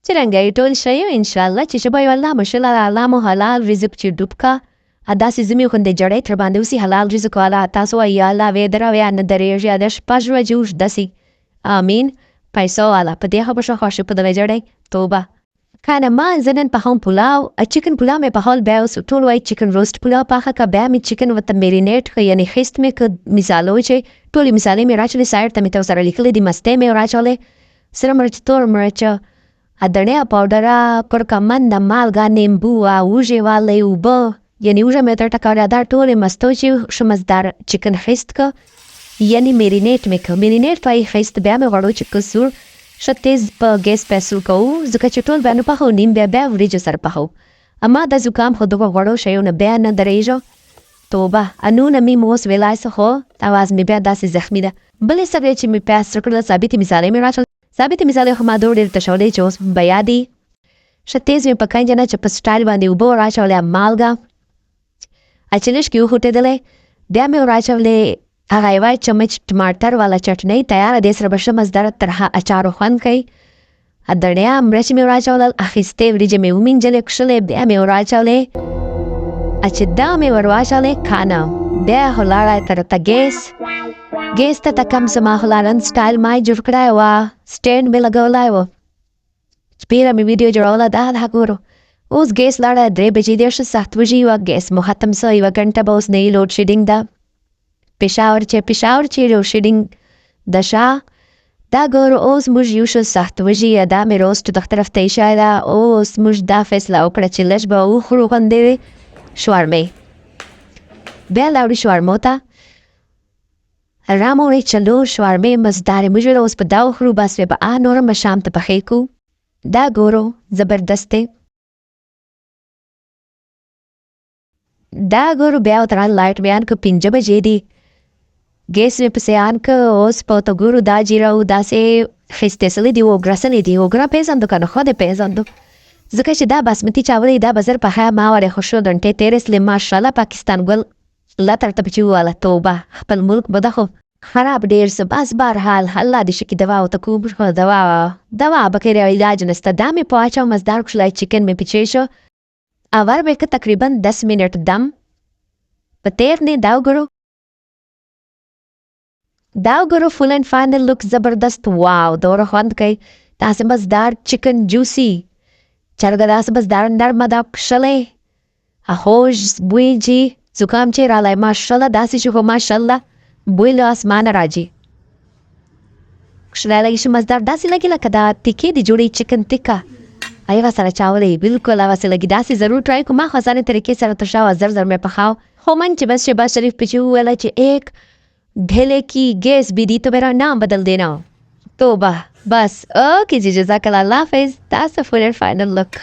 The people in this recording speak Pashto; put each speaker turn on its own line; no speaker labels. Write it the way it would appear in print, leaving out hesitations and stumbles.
څرنګه ټول شی ان شاء الله چې شبای الله ماشاءالله الله مو حلال رزق چې ډوب کا ادا سي زمي خو د جړې تر باندې وسی حلال رزق والا تاسو یا الله وې دروي ان درېږي د شپږ جوش دسي امين پیسو والا په دې خبره خوشو په دې جړې توبه کنه ما زنن په هم پلاو ا چیکن پلاو مې په حال بیا اوس ټول وای چیکن روست پلاو پاخه کا بیا مې چیکن وته میرینیټ یعنی خست مې ک مثالو چې ټول مثالې مې راچلې سایر ته مې تو سره لیکلې دي مسته مې راچلې سره مرچ تور مرچ ا دنیا پاوډر کورکمن د مالګا نیمبو او وژواله وبو یعنی وژه مې تر ټکاړه دا ټول مستو چې شمزدار چیکن خست ک یعنی میرینیټ مې ک میرینیټ پای خست بیا مې غړو چې کسور شتیز په ګیس پېسل کو ځکه چې ټول باندې په خو نیم بیا ورېج سره په خو اما د زکام خو دغه غړو شیونه بیا نه درېجو توبه انو نه می موس ویلای سه خو اواز مې بیا داسې زخمی ده بلې سره چې مې پاس کړل ثابت مثالې مې راځل ثابت مثالې خو ما دوړ ته شولې چې اوس بیا دی شتیز مې په کاین نه چې په سټایل باندې وبو راځولې مالګا اچلش کیو هټه دلې بیا مې راځولې هغه یو چمچ ټماټر والا چټنی تیار دې سره بشه مزدار ترها اچارو خوان کوي ادړیا مرچ مې راځول اخیسته ورېجې مې ومنځلې کښلې بیا مې راځولې اچ دا مې ورواځولې کانا بیا هلاړه تر ته ګیس ته کم سما هلارن سټایل ما جوړ کړای و سټینډ مې لګولای و سپیره مې ویډیو جوړوله دا ګورو اوس ګیس لاړه 3 بجې دیرش سخت وږي و ګیس مو ختم سو یو غنټه به اوس نه لوډ شیډینګ ده پېښور چې لوډ شیډینګ د شا دا ګورو اوس موږ یو شو سخت وږي دا مې روسټ د طرف ته اشاره اوس موږ دا فیصله وکړه چې لږ به وخورو غوندې شوارمې بیا لاړو شوارمو ته رامو چلو شوارمې مزدارې موږ اوس په دا وخورو بس به نورم به شام ته پخې کو دا ګورو زبردست دی دا ګورو بیا ورته لایټ بیان که 5 بجې دي ګیس مې پسې آن که اوس په ورته ګورو دا جیره او داسې خیستېسلې دي وګرسلې دي وګره پېژندو که نه خو دې پېژندو ځکه چې دا باسمتي چاول دا به زر پخه ما وړې خو شو ډنټې تېرېسلې ماشاءالله پاکستان ګل الله ترته پچې وواله توبه خپل ملک به ده خو خراب ډېر څه بس بهرحال الله دې شکې دوا ورته کوم دوا به کې علاج نسته دا مې په واچو مزدار کښلی چکن مې پچې شو اول به که تقریبا 10 منټ دم په تیر نه دا وګورو فول اینڈ فائنل لک زبردست واو دوره خوند کوي داسې مزدار چکن جوسی چرګه داسې مزدار نرمه ده کښلی خوږ بوی جي زکام چې رالی ماشاءالله داسې چې خو ماشاءالله بوی له اسمانه راځي کښلی لګي شي مزدار داسې لګي لکه دا تکې د جوړې چکن تکه هغه سره چاولې بالکل هغسې لګي داسې ضرور ټرای کړو ما خو اسانې طریقې سره ترشا زر زر مې پخاو خو من چې بس شهباز شریف پچې وویله چې ایک ढेले की गैस भी दी तो मेरा नाम बदल देना तोबा बस ओके जी जज़ाकल्लाह अल्लाह हाफ़िज़ that's a full and final look